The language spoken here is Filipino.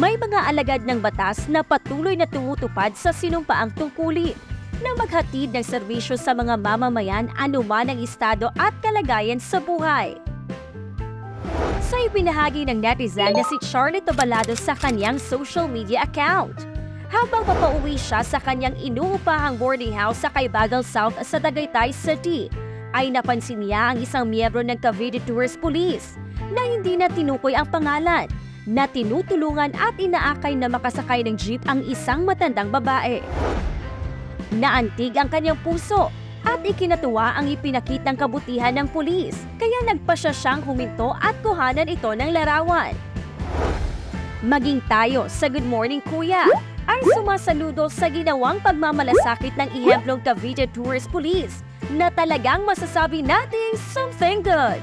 May mga alagad ng batas na patuloy na tumutupad sa sinumpaang tungkulin na maghatid ng serbisyo sa mga mamamayan anuman ang estado at kalagayan sa buhay. Sa ibinahagi ng netizen na si Charlotte Obalado sa kanyang social media account, habang papauwi siya sa kanyang inuupahang boarding house sa Caybagal South sa Tagaytay City, ay napansin niya ang isang miyembro ng Cavite Tourist Police na hindi na tinukoy ang pangalan, na tinutulungan at inaakay na makasakay ng jeep ang isang matandang babae. Naantig ang kanyang puso at ikinatuwa ang ipinakitang kabutihan ng pulis, kaya nagpa siyang huminto at kuhanan ito ng larawan. Maging tayo sa Good Morning Kuya ay sumasaludo sa ginawang pagmamalasakit ng ihemplong Cavite Tourist Police na talagang masasabi nating something good.